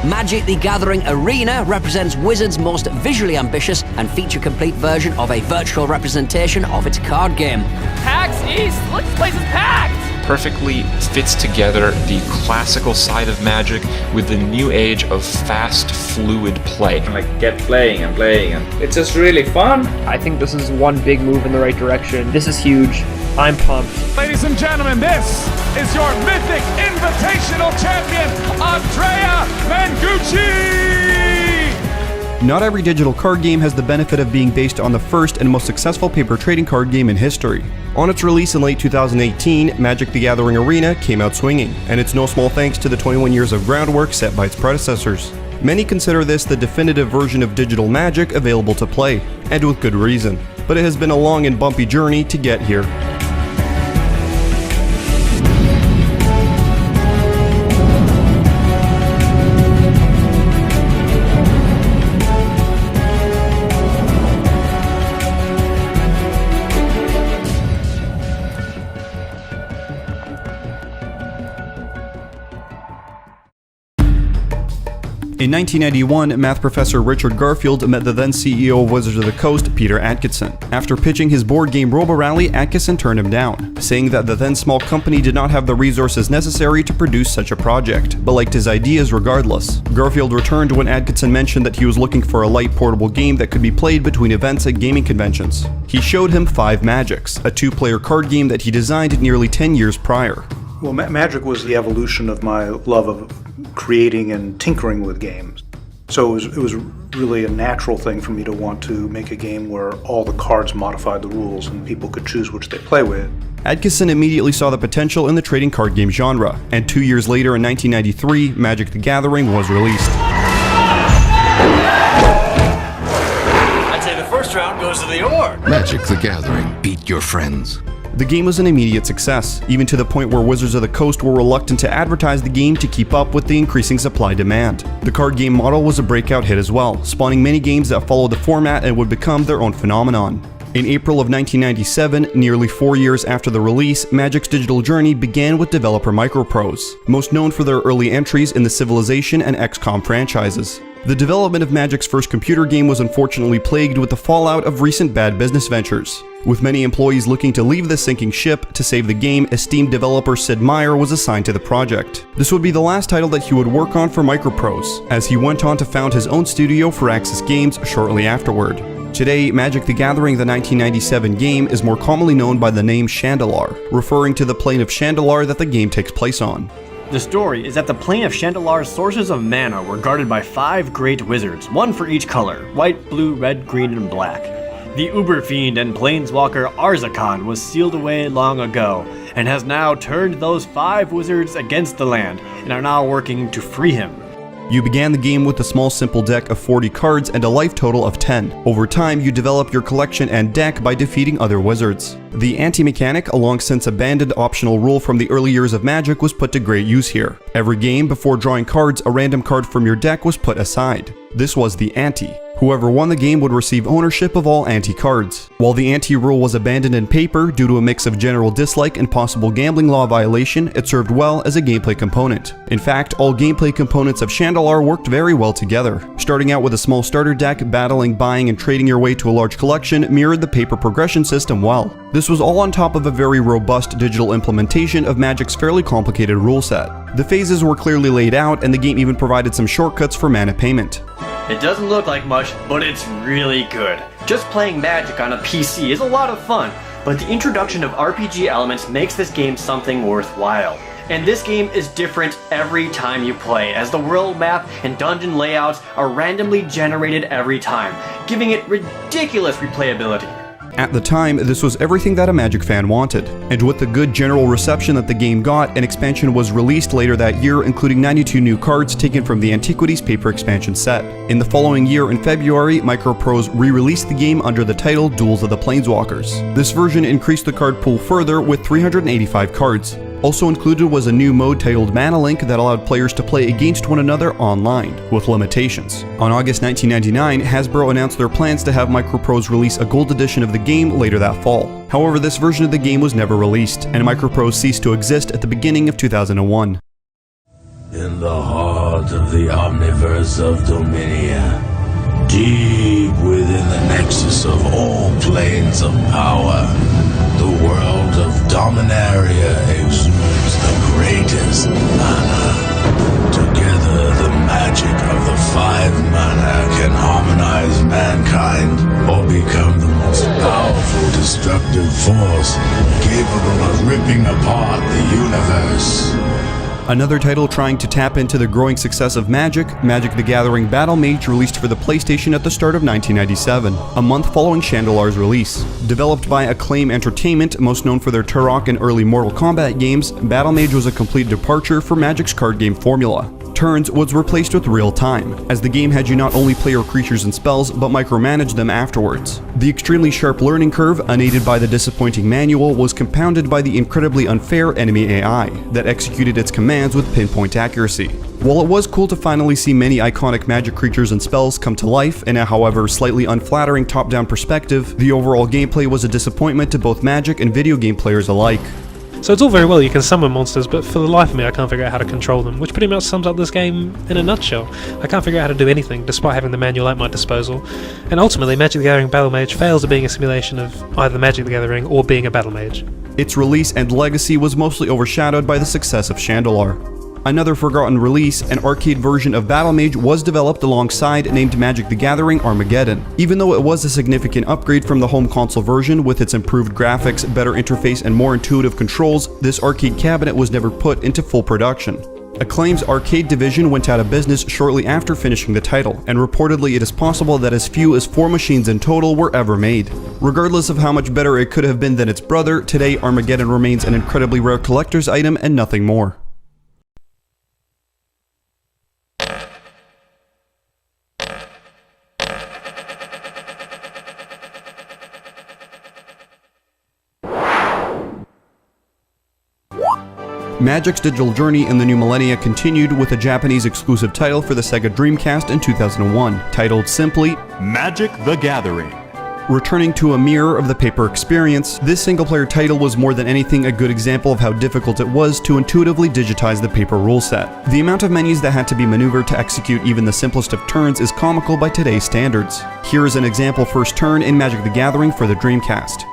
Magic the Gathering Arena represents Wizards' most visually ambitious and feature-complete version of a virtual representation of its card game. PAX East! Look, this place is packed! Perfectly fits together the classical side of Magic with the new age of fast, fluid play. Like, get playing and playing, and it's just really fun. I think this is one big move in the right direction. This is huge. I'm pumped. Ladies and gentlemen, this is your Mythic Invitational Champion, Andrea Mangucci! Not every digital card game has the benefit of being based on the first and most successful paper trading card game in history. On its release in late 2018, Magic the Gathering Arena came out swinging, and it's no small thanks to the 21 years of groundwork set by its predecessors. Many consider this the definitive version of digital Magic available to play, and with good reason. But it has been a long and bumpy journey to get here. In 1991, math professor Richard Garfield met the then CEO of Wizards of the Coast, Peter Adkison. After pitching his board game Robo-Rally, Adkison turned him down, saying that the then small company did not have the resources necessary to produce such a project, but liked his ideas regardless. Garfield returned when Adkison mentioned that he was looking for a light portable game that could be played between events at gaming conventions. He showed him 5 Magics, a 2-player card game that he designed nearly 10 years prior. Well, Magic was the evolution of my love of creating and tinkering with games. So it was really a natural thing for me to want to make a game where all the cards modified the rules and people could choose which they play with. Adkison immediately saw the potential in the trading card game genre, and 2 years later in 1993, Magic the Gathering was released. I'd say the first round goes to the org. Magic the Gathering, beat your friends. The game was an immediate success, even to the point where Wizards of the Coast were reluctant to advertise the game to keep up with the increasing supply-demand. The card game model was a breakout hit as well, spawning many games that followed the format and would become their own phenomenon. In April of 1997, nearly 4 years after the release, Magic's digital journey began with developer Microprose, most known for their early entries in the Civilization and XCOM franchises. The development of Magic's first computer game was unfortunately plagued with the fallout of recent bad business ventures. With many employees looking to leave the sinking ship to save the game, esteemed developer Sid Meier was assigned to the project. This would be the last title that he would work on for Microprose, as he went on to found his own studio for Axis Games shortly afterward. Today, Magic the Gathering, the 1997 game, is more commonly known by the name Chandalar, referring to the plane of Chandalar that the game takes place on. The story is that the plane of Chandalar's sources of mana were guarded by 5 great wizards, one for each color: white, blue, red, green, and black. The Uberfiend and planeswalker Arzakan was sealed away long ago, and has now turned those 5 wizards against the land, and are now working to free him. You began the game with a small simple deck of 40 cards and a life total of 10. Over time, you develop your collection and deck by defeating other wizards. The anti-mechanic, a long since abandoned optional rule from the early years of Magic, was put to great use here. Every game, before drawing cards, a random card from your deck was put aside. This was the ante. Whoever won the game would receive ownership of all ante cards. While the ante rule was abandoned in paper due to a mix of general dislike and possible gambling law violation, it served well as a gameplay component. In fact, all gameplay components of Chandalar worked very well together. Starting out with a small starter deck, battling, buying, and trading your way to a large collection mirrored the paper progression system well. This was all on top of a very robust digital implementation of Magic's fairly complicated rule set. The phases were clearly laid out, and the game even provided some shortcuts for mana payment. It doesn't look like much, but it's really good. Just playing Magic on a PC is a lot of fun, but the introduction of RPG elements makes this game something worthwhile. And this game is different every time you play, as the world map and dungeon layouts are randomly generated every time, giving it ridiculous replayability. At the time, this was everything that a Magic fan wanted, and with the good general reception that the game got, an expansion was released later that year, including 92 new cards taken from the Antiquities paper expansion set. In the following year, in February, Microprose re-released the game under the title Duels of the Planeswalkers. This version increased the card pool further with 385 cards. Also included was a new mode titled Mana Link that allowed players to play against one another online, with limitations. On August 1999, Hasbro announced their plans to have Microprose release a gold edition of the game later that fall. However, this version of the game was never released, and Microprose ceased to exist at the beginning of 2001. In the heart of the omniverse of Dominia, deep within the nexus of all planes of power, the world of Dominaria exudes the greatest mana. Together, the magic of the 5 mana can harmonize mankind or become the most powerful destructive force capable of ripping apart the universe. Another title trying to tap into the growing success of Magic, Magic the Gathering Battle Mage, released for the PlayStation at the start of 1997, a month following Chandelar's release. Developed by Acclaim Entertainment, most known for their Turok and early Mortal Kombat games, Battle Mage was a complete departure for Magic's card game formula. Turns was replaced with real time, as the game had you not only play your creatures and spells, but micromanage them afterwards. The extremely sharp learning curve, unaided by the disappointing manual, was compounded by the incredibly unfair enemy AI that executed its commands with pinpoint accuracy. While it was cool to finally see many iconic Magic creatures and spells come to life in a however slightly unflattering top-down perspective, the overall gameplay was a disappointment to both Magic and video game players alike. So it's all very well you can summon monsters, but for the life of me I can't figure out how to control them, which pretty much sums up this game in a nutshell. I can't figure out how to do anything, despite having the manual at my disposal, and ultimately Magic the Gathering Battle Mage fails at being a simulation of either Magic the Gathering or being a Battle Mage. Its release and legacy was mostly overshadowed by the success of Chandelar. Another forgotten release, an arcade version of Battle Mage, was developed alongside named Magic the Gathering Armageddon. Even though it was a significant upgrade from the home console version with its improved graphics, better interface, and more intuitive controls, this arcade cabinet was never put into full production. Acclaim's arcade division went out of business shortly after finishing the title, and reportedly it is possible that as few as 4 machines in total were ever made. Regardless of how much better it could have been than its brother, today Armageddon remains an incredibly rare collector's item and nothing more. Magic's digital journey in the new millennia continued with a Japanese exclusive title for the Sega Dreamcast in 2001, titled simply Magic the Gathering. Returning to a mirror of the paper experience, this single-player title was more than anything a good example of how difficult it was to intuitively digitize the paper rule set. The amount of menus that had to be maneuvered to execute even the simplest of turns is comical by today's standards. Here is an example first turn in Magic the Gathering for the Dreamcast.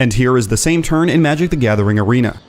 And here is the same turn in Magic the Gathering Arena.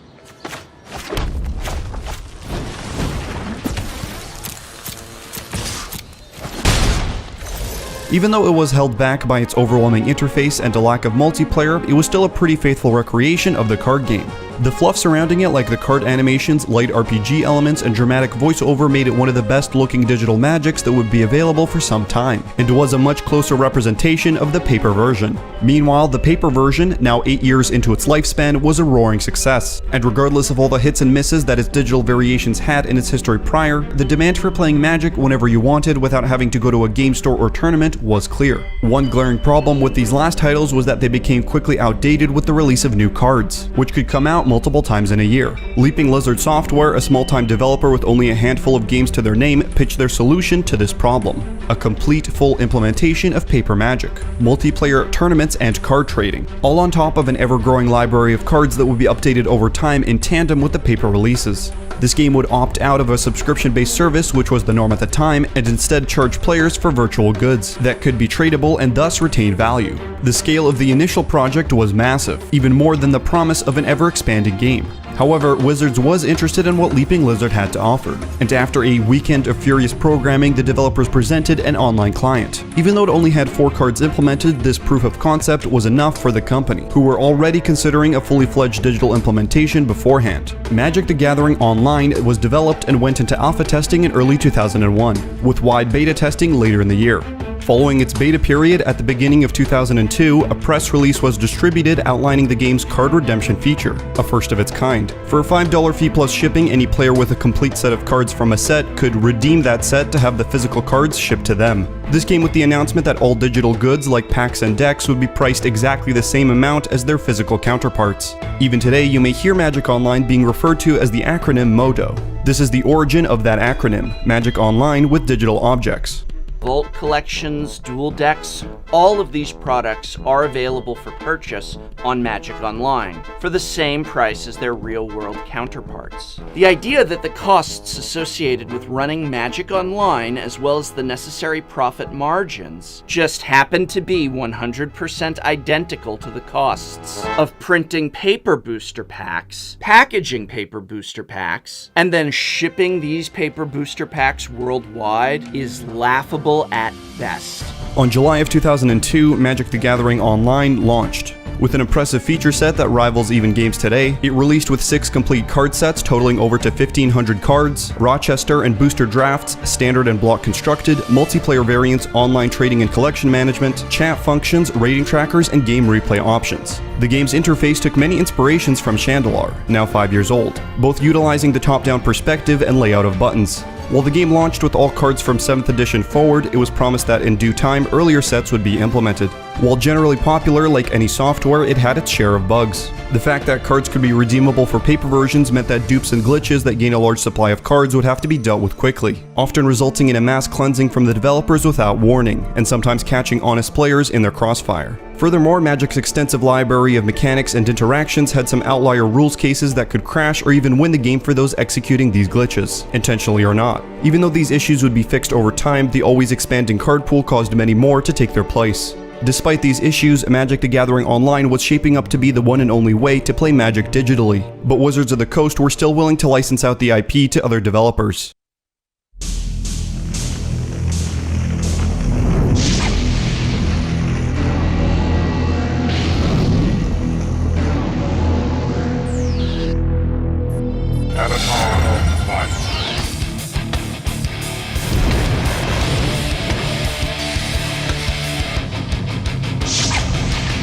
Even though it was held back by its overwhelming interface and a lack of multiplayer, it was still a pretty faithful recreation of the card game. The fluff surrounding it, like the card animations, light RPG elements, and dramatic voiceover, made it one of the best looking digital Magics that would be available for some time, and was a much closer representation of the paper version. Meanwhile, the paper version, now 8 years into its lifespan, was a roaring success, and regardless of all the hits and misses that its digital variations had in its history prior, the demand for playing Magic whenever you wanted without having to go to a game store or tournament was clear. One glaring problem with these last titles was that they became quickly outdated with the release of new cards, which could come out multiple times in a year. Leaping Lizard Software, a small-time developer with only a handful of games to their name, pitched their solution to this problem: a complete, full implementation of paper Magic, multiplayer tournaments, and card trading, all on top of an ever-growing library of cards that would be updated over time in tandem with the paper releases. This game would opt out of a subscription-based service, which was the norm at the time, and instead charge players for virtual goods that could be tradable and thus retain value. The scale of the initial project was massive, even more than the promise of an ever-expanding game. However, Wizards was interested in what Leaping Lizard had to offer, and after a weekend of furious programming, the developers presented an online client. Even though it only had 4 cards implemented, this proof of concept was enough for the company, who were already considering a fully fledged digital implementation beforehand. Magic the Gathering Online was developed and went into alpha testing in early 2001, with wide beta testing later in the year. Following its beta period at the beginning of 2002, a press release was distributed outlining the game's card redemption feature, a first of its kind. For a $5 fee plus shipping, any player with a complete set of cards from a set could redeem that set to have the physical cards shipped to them. This came with the announcement that all digital goods like packs and decks would be priced exactly the same amount as their physical counterparts. Even today, you may hear Magic Online being referred to as the acronym MODO. This is the origin of that acronym, Magic Online with Digital Objects. Vault collections, dual decks, all of these products are available for purchase on Magic Online for the same price as their real-world counterparts. The idea that the costs associated with running Magic Online, as well as the necessary profit margins, just happen to be 100% identical to the costs of printing paper booster packs, packaging paper booster packs, and then shipping these paper booster packs worldwide is laughable at best. On July of 2002, Magic the Gathering Online launched. With an impressive feature set that rivals even games today, it released with 6 complete card sets totaling over to 1,500 cards, Rochester and booster drafts, standard and block constructed, multiplayer variants, online trading and collection management, chat functions, rating trackers, and game replay options. The game's interface took many inspirations from Chandelar, now 5 years old, both utilizing the top-down perspective and layout of buttons. While the game launched with all cards from 7th edition forward, it was promised that in due time earlier sets would be implemented. While generally popular like any software, it had its share of bugs. The fact that cards could be redeemable for paper versions meant that dupes and glitches that gain a large supply of cards would have to be dealt with quickly, often resulting in a mass cleansing from the developers without warning, and sometimes catching honest players in their crossfire. Furthermore, Magic's extensive library of mechanics and interactions had some outlier rules cases that could crash or even win the game for those executing these glitches, intentionally or not. Even though these issues would be fixed over time, the always expanding card pool caused many more to take their place. Despite these issues, Magic the Gathering Online was shaping up to be the one and only way to play Magic digitally, but Wizards of the Coast were still willing to license out the IP to other developers.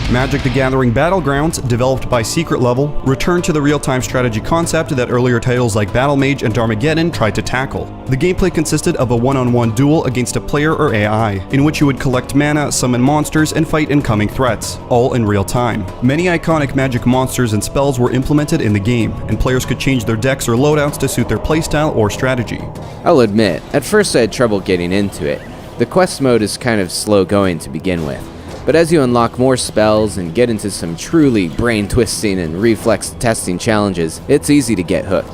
Magic the Gathering Battlegrounds, developed by Secret Level, returned to the real-time strategy concept that earlier titles like Battle Mage and Armageddon tried to tackle. The gameplay consisted of a one-on-one duel against a player or AI, in which you would collect mana, summon monsters, and fight incoming threats, all in real time. Many iconic Magic monsters and spells were implemented in the game, and players could change their decks or loadouts to suit their playstyle or strategy. I'll admit, at first I had trouble getting into it. The quest mode is kind of slow going to begin with. But as you unlock more spells and get into some truly brain-twisting and reflex-testing challenges, it's easy to get hooked.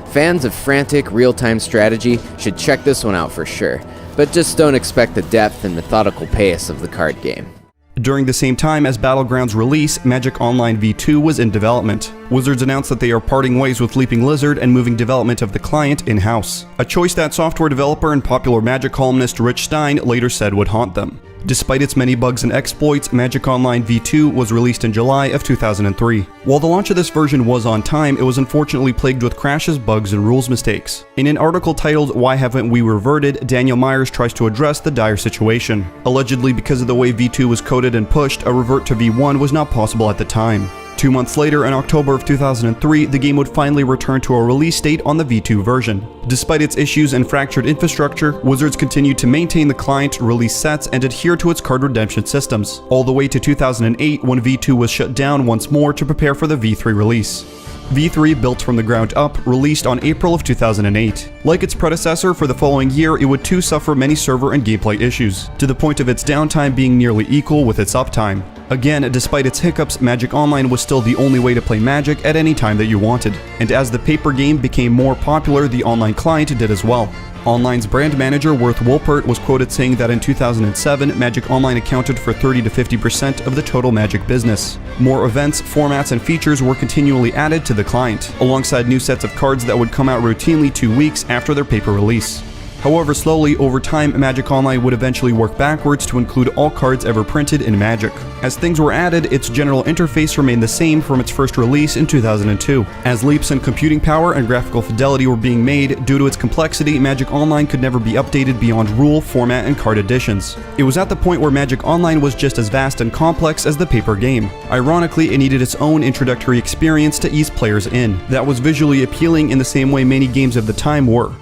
Fans of frantic, real-time strategy should check this one out for sure, but just don't expect the depth and methodical pace of the card game. During the same time as Battlegrounds' release, Magic Online V2 was in development. Wizards announced that they are parting ways with Leaping Lizard and moving development of the client in-house, a choice that software developer and popular Magic columnist Rich Stein later said would haunt them. Despite its many bugs and exploits, Magic Online V2 was released in July of 2003. While the launch of this version was on time, it was unfortunately plagued with crashes, bugs, and rules mistakes. In an article titled "Why Haven't We Reverted?", Daniel Myers tries to address the dire situation. Allegedly, because of the way V2 was coded and pushed, a revert to V1 was not possible at the time. 2 months later, in October of 2003, the game would finally return to a release date on the V2 version. Despite its issues and fractured infrastructure, Wizards continued to maintain the client, release sets, and adhere to its card redemption systems, all the way to 2008 when V2 was shut down once more to prepare for the V3 release. V3, built from the ground up, released on April of 2008. Like its predecessor, for the following year, it would too suffer many server and gameplay issues, to the point of its downtime being nearly equal with its uptime. Again, despite its hiccups, Magic Online was still the only way to play Magic at any time that you wanted, and as the paper game became more popular, the online client did as well. Online's brand manager Worth Wolpert was quoted saying that in 2007, Magic Online accounted for 30 to 50% of the total Magic business. More events, formats, and features were continually added to the client, alongside new sets of cards that would come out routinely 2 weeks after their paper release. However, slowly, over time, Magic Online would eventually work backwards to include all cards ever printed in Magic. As things were added, its general interface remained the same from its first release in 2002. As leaps in computing power and graphical fidelity were being made, due to its complexity, Magic Online could never be updated beyond rule, format, and card additions. It was at the point where Magic Online was just as vast and complex as the paper game. Ironically, it needed its own introductory experience to ease players in, that was visually appealing in the same way many games of the time were.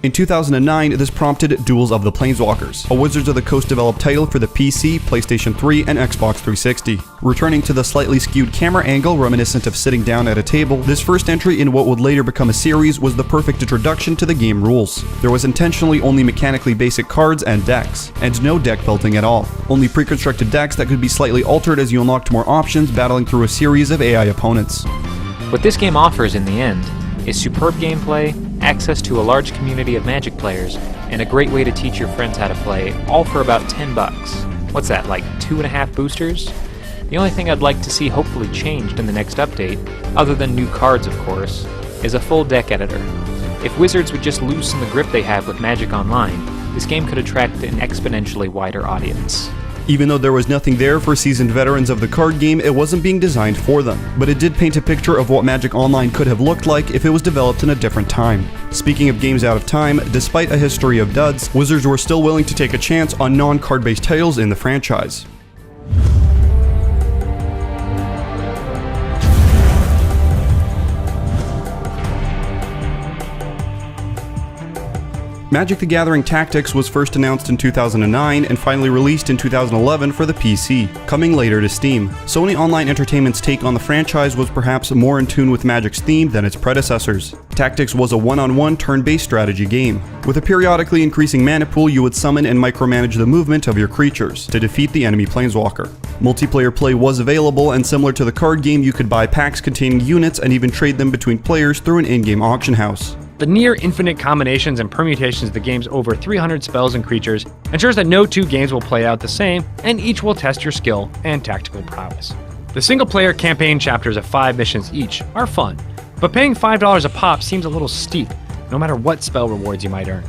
In 2009, this prompted Duels of the Planeswalkers, a Wizards of the Coast developed title for the PC, PlayStation 3, and Xbox 360. Returning to the slightly skewed camera angle reminiscent of sitting down at a table, this first entry in what would later become a series was the perfect introduction to the game rules. There was intentionally only mechanically basic cards and decks, and no deck building at all. Only pre-constructed decks that could be slightly altered as you unlocked more options battling through a series of AI opponents. What this game offers in the end is superb gameplay, access to a large community of Magic players, and a great way to teach your friends how to play, all for about $10. What's that, like 2.5 boosters? The only thing I'd like to see hopefully changed in the next update, other than new cards of course, is a full deck editor. If Wizards would just loosen the grip they have with Magic Online, this game could attract an exponentially wider audience. Even though there was nothing there for seasoned veterans of the card game, it wasn't being designed for them, but it did paint a picture of what Magic Online could have looked like if it was developed in a different time. Speaking of games out of time, despite a history of duds, Wizards were still willing to take a chance on non-card-based titles in the franchise. Magic the Gathering Tactics was first announced in 2009 and finally released in 2011 for the PC, coming later to Steam. Sony Online Entertainment's take on the franchise was perhaps more in tune with Magic's theme than its predecessors. Tactics was a one-on-one turn-based strategy game. With a periodically increasing mana pool, you would summon and micromanage the movement of your creatures to defeat the enemy planeswalker. Multiplayer play was available, and similar to the card game, you could buy packs containing units and even trade them between players through an in-game auction house. The near-infinite combinations and permutations of the game's over 300 spells and creatures ensures that no two games will play out the same, and each will test your skill and tactical prowess. The single-player campaign chapters of 5 missions each are fun, but paying $5 a pop seems a little steep, no matter what spell rewards you might earn.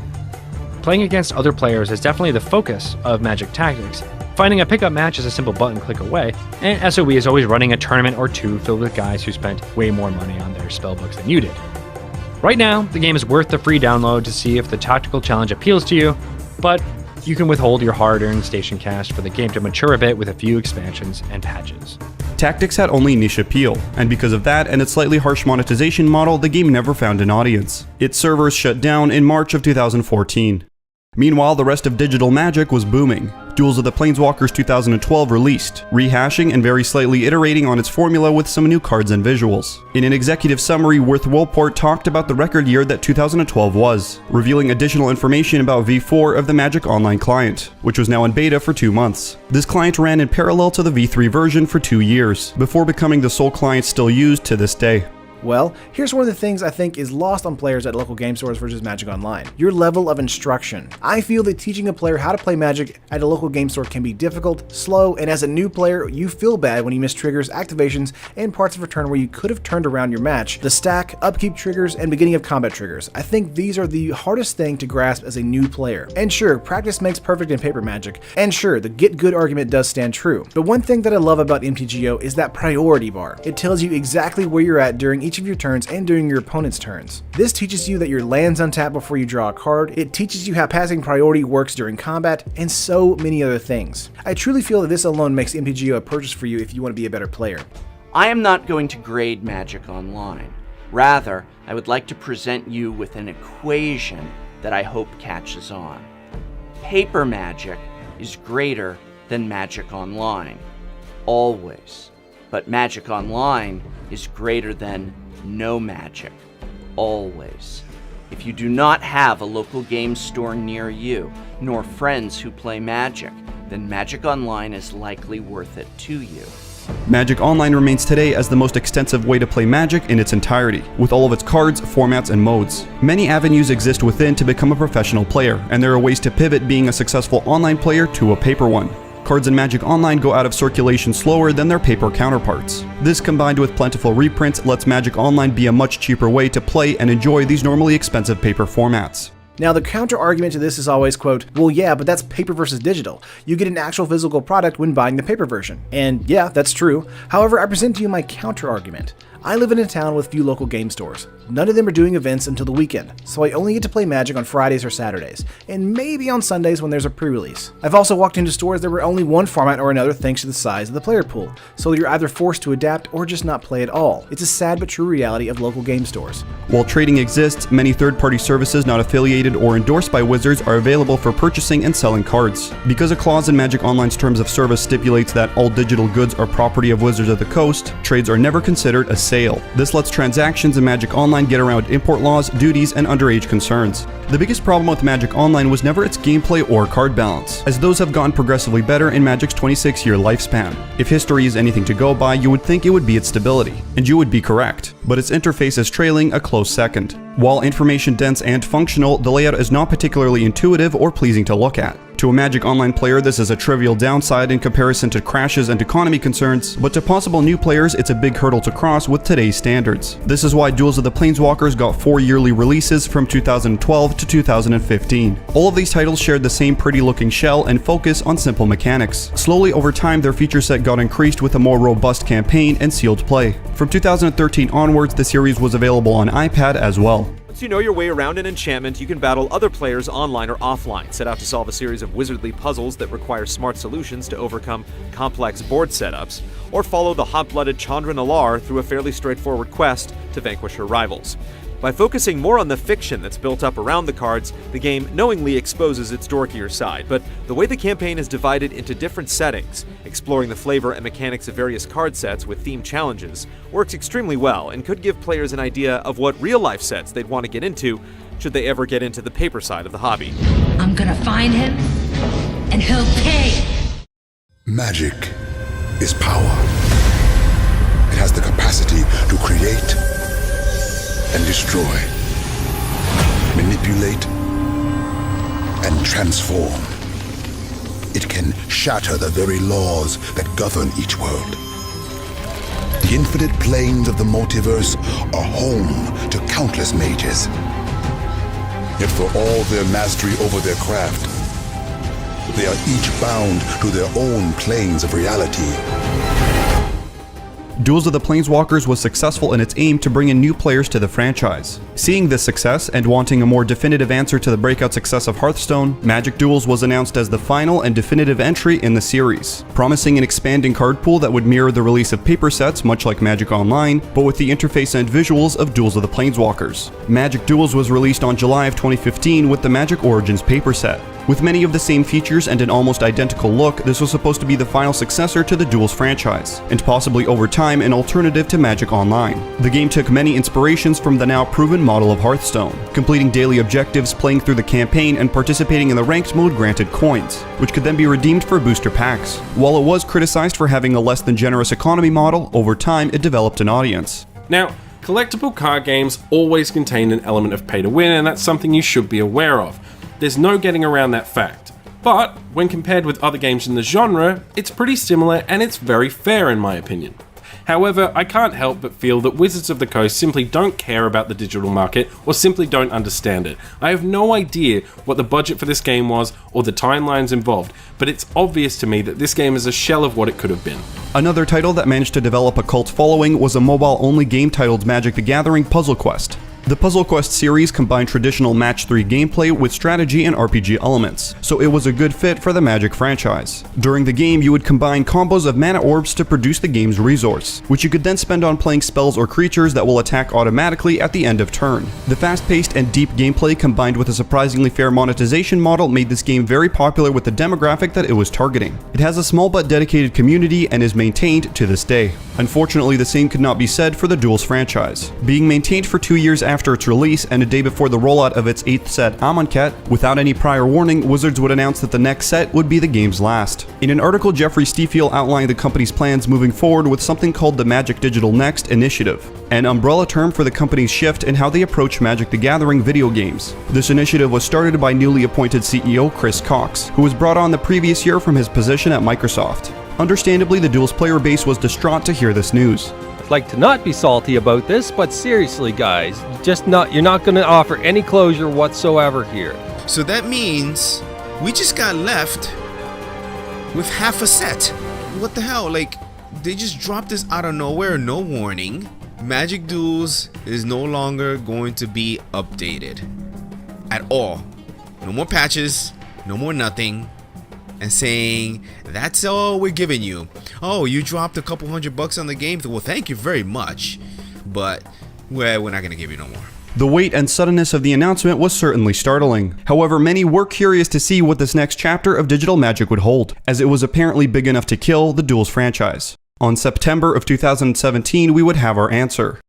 Playing against other players is definitely the focus of Magic Tactics. Finding a pickup match is a simple button click away, and SOE is always running a tournament or two filled with guys who spent way more money on their spellbooks than you did. Right now, the game is worth the free download to see if the tactical challenge appeals to you, but you can withhold your hard-earned station cash for the game to mature a bit with a few expansions and patches. Tactics had only niche appeal, and because of that and its slightly harsh monetization model, the game never found an audience. Its servers shut down in March of 2014. Meanwhile, the rest of digital Magic was booming. Duels of the Planeswalkers 2012 released, rehashing and very slightly iterating on its formula with some new cards and visuals. In an executive summary, Worth Willport talked about the record year that 2012 was, revealing additional information about V4 of the Magic Online client, which was now in beta for 2 months. This client ran in parallel to the V3 version for 2 years, before becoming the sole client still used to this day. Well, here's one of the things I think is lost on players at local game stores versus Magic Online: your level of instruction. I feel that teaching a player how to play Magic at a local game store can be difficult, slow, and as a new player, you feel bad when you miss triggers, activations, and parts of a turn where you could have turned around your match. The stack, upkeep triggers, and beginning of combat triggers. I think these are the hardest thing to grasp as a new player. And sure, practice makes perfect in paper Magic, and sure, the get good argument does stand true. But one thing that I love about MTGO is that priority bar. It tells you exactly where you're at during each of your turns and during your opponent's turns. This teaches you that your land's untapped before you draw a card, it teaches you how passing priority works during combat, and so many other things. I truly feel that this alone makes MTGO a purchase for you if you want to be a better player. I am not going to grade Magic Online. Rather, I would like to present you with an equation that I hope catches on. Paper Magic is greater than Magic Online. Always. But Magic Online is greater than no Magic. Always. If you do not have a local game store near you, nor friends who play Magic, then Magic Online is likely worth it to you. Magic Online remains today as the most extensive way to play Magic in its entirety, with all of its cards, formats, and modes. Many avenues exist within to become a professional player, and there are ways to pivot being a successful online player to a paper one. Cards in Magic Online go out of circulation slower than their paper counterparts. This, combined with plentiful reprints, lets Magic Online be a much cheaper way to play and enjoy these normally expensive paper formats. Now, the counter argument to this is always, quote, well, yeah, but that's paper versus digital. You get an actual physical product when buying the paper version. And yeah, that's true. However, I present to you my counter argument. I live in a town with few local game stores. None of them are doing events until the weekend, so I only get to play Magic on Fridays or Saturdays, and maybe on Sundays when there's a pre-release. I've also walked into stores that were only one format or another thanks to the size of the player pool, so you're either forced to adapt or just not play at all. It's a sad but true reality of local game stores. While trading exists, many third-party services not affiliated or endorsed by Wizards are available for purchasing and selling cards. Because a clause in Magic Online's terms of service stipulates that all digital goods are property of Wizards of the Coast, trades are never considered a sale. This lets transactions in Magic Online get around import laws, duties, and underage concerns. The biggest problem with Magic Online was never its gameplay or card balance, as those have gotten progressively better in Magic's 26-year lifespan. If history is anything to go by, you would think it would be its stability, and you would be correct, but its interface is trailing a close second. While information dense and functional, the layout is not particularly intuitive or pleasing to look at. To a Magic Online player, this is a trivial downside in comparison to crashes and economy concerns, but to possible new players, it's a big hurdle to cross with today's standards. This is why Duels of the Planeswalkers got 4 yearly releases from 2012 to 2015. All of these titles shared the same pretty looking shell and focus on simple mechanics. Slowly over time, their feature set got increased with a more robust campaign and sealed play. From 2013 onwards, the series was available on iPad as well. Once you know your way around an enchantment, you can battle other players online or offline, set out to solve a series of wizardly puzzles that require smart solutions to overcome complex board setups, or follow the hot-blooded Chandra Nalaar through a fairly straightforward quest to vanquish her rivals. By focusing more on the fiction that's built up around the cards, the game knowingly exposes its dorkier side, but the way the campaign is divided into different settings, exploring the flavor and mechanics of various card sets with themed challenges, works extremely well and could give players an idea of what real-life sets they'd want to get into should they ever get into the paper side of the hobby. I'm gonna find him, and he'll pay! Magic is power. It has the capacity to create and destroy, manipulate, and transform. It can shatter the very laws that govern each world. The infinite planes of the multiverse are home to countless mages. Yet for all their mastery over their craft, they are each bound to their own planes of reality. Duels of the Planeswalkers was successful in its aim to bring in new players to the franchise. Seeing this success and wanting a more definitive answer to the breakout success of Hearthstone, Magic Duels was announced as the final and definitive entry in the series, promising an expanding card pool that would mirror the release of paper sets much like Magic Online, but with the interface and visuals of Duels of the Planeswalkers. Magic Duels was released on July of 2015 with the Magic Origins paper set. With many of the same features and an almost identical look, this was supposed to be the final successor to the Duels franchise, and possibly over time an alternative to Magic Online. The game took many inspirations from the now proven model of Hearthstone, completing daily objectives, playing through the campaign, and participating in the ranked mode granted coins, which could then be redeemed for booster packs. While it was criticized for having a less than generous economy model, over time it developed an audience. Now, collectible card games always contain an element of pay to win, and that's something you should be aware of. There's no getting around that fact. But when compared with other games in the genre, it's pretty similar and it's very fair in my opinion. However, I can't help but feel that Wizards of the Coast simply don't care about the digital market or simply don't understand it. I have no idea what the budget for this game was or the timelines involved, but it's obvious to me that this game is a shell of what it could have been. Another title that managed to develop a cult following was a mobile-only game titled Magic the Gathering Puzzle Quest. The Puzzle Quest series combined traditional Match 3 gameplay with strategy and RPG elements, so it was a good fit for the Magic franchise. During the game, you would combine combos of mana orbs to produce the game's resource, which you could then spend on playing spells or creatures that will attack automatically at the end of turn. The fast-paced and deep gameplay combined with a surprisingly fair monetization model made this game very popular with the demographic that it was targeting. It has a small but dedicated community and is maintained to this day. Unfortunately, the same could not be said for the Duels franchise. Being maintained for 2 years after its release and a day before the rollout of its 8th set, Amonkhet, without any prior warning, Wizards would announce that the next set would be the game's last. In an article, Jeffrey Stiefel outlined the company's plans moving forward with something called the Magic Digital Next Initiative, an umbrella term for the company's shift in how they approach Magic the Gathering video games. This initiative was started by newly appointed CEO Chris Cox, who was brought on the previous year from his position at Microsoft. Understandably, the Duel's player base was distraught to hear this news. I'd like to not be salty about this, but seriously guys, you're not going to offer any closure whatsoever here. So that means we just got left with half a set. What the hell? Like, they just dropped this out of nowhere, no warning. Magic Duels is no longer going to be updated at all. No more patches, no more nothing. And saying, that's all we're giving you. Oh, you dropped a couple $100 on the game? Well, thank you very much. But, well, we're not going to give you no more. The weight and suddenness of the announcement was certainly startling. However, many were curious to see what this next chapter of digital Magic would hold, as it was apparently big enough to kill the Duels franchise. On September of 2017, we would have our answer.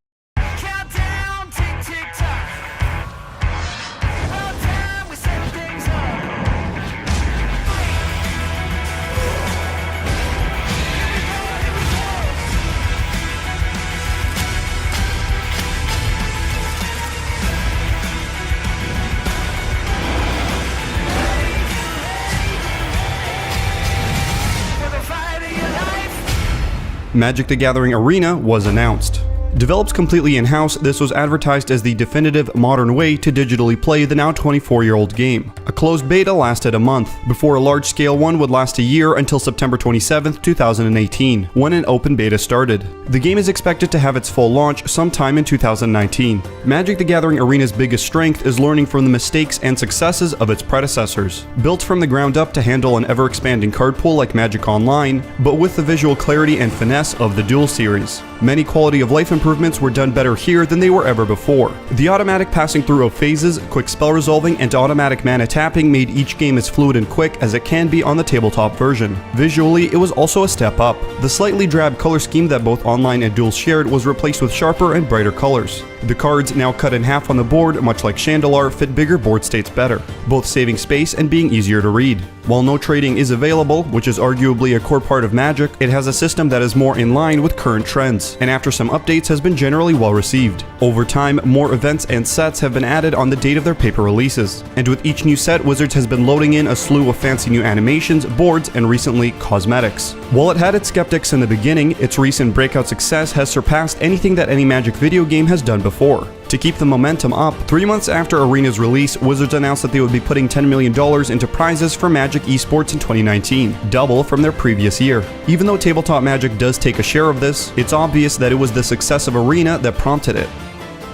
Magic the Gathering Arena was announced. Developed completely in-house, this was advertised as the definitive modern way to digitally play the now 24-year-old game. A closed beta lasted a month, before a large-scale one would last a year until September 27, 2018, when an open beta started. The game is expected to have its full launch sometime in 2019. Magic the Gathering Arena's biggest strength is learning from the mistakes and successes of its predecessors. Built from the ground up to handle an ever-expanding card pool like Magic Online, but with the visual clarity and finesse of the Duel series. Many quality of life improvements were done better here than they were ever before. The automatic passing through of phases, quick spell resolving, and automatic mana tapping made each game as fluid and quick as it can be on the tabletop version. Visually, it was also a step up. The slightly drab color scheme that both Online and Duel shared was replaced with sharper and brighter colors. The cards, now cut in half on the board, much like Chandelar, fit bigger board states better, both saving space and being easier to read. While no trading is available, which is arguably a core part of Magic, it has a system that is more in line with current trends, and after some updates has been generally well received. Over time, more events and sets have been added on the date of their paper releases, and with each new set, Wizards has been loading in a slew of fancy new animations, boards, and recently, cosmetics. While it had its skeptics in the beginning, its recent breakout success has surpassed anything that any Magic video game has done before. To keep the momentum up, 3 months after Arena's release, Wizards announced that they would be putting $10 million into prizes for Magic esports in 2019, double from their previous year. Even though tabletop Magic does take a share of this, it's obvious that it was the success of Arena that prompted it.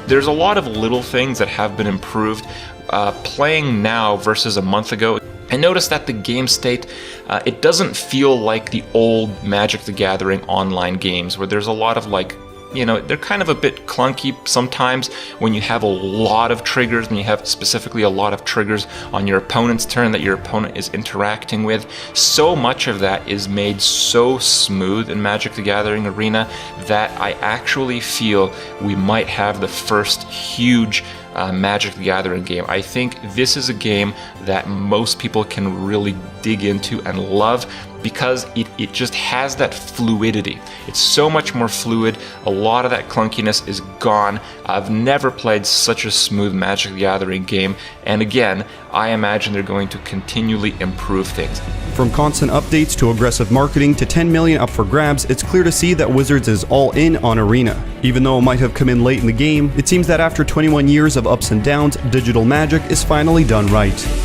There's a lot of little things that have been improved. Playing now versus a month ago, I noticed that the game state, it doesn't feel like the old Magic the Gathering online games where there's a lot of they're kind of a bit clunky sometimes when you have a lot of triggers, and you have specifically a lot of triggers on your opponent's turn that your opponent is interacting with. So much of that is made so smooth in Magic the Gathering Arena that I actually feel we might have the first huge Magic the Gathering game. I think this is a game that most people can really dig into and love because it just has that fluidity. It's so much more fluid. A lot of that clunkiness is gone. I've never played such a smooth Magic the Gathering game, and again, I imagine they're going to continually improve things. From constant updates to aggressive marketing to 10 million up for grabs, it's clear to see that Wizards is all in on Arena. Even though it might have come in late in the game, it seems that after 21 years of ups and downs, digital Magic is finally done right.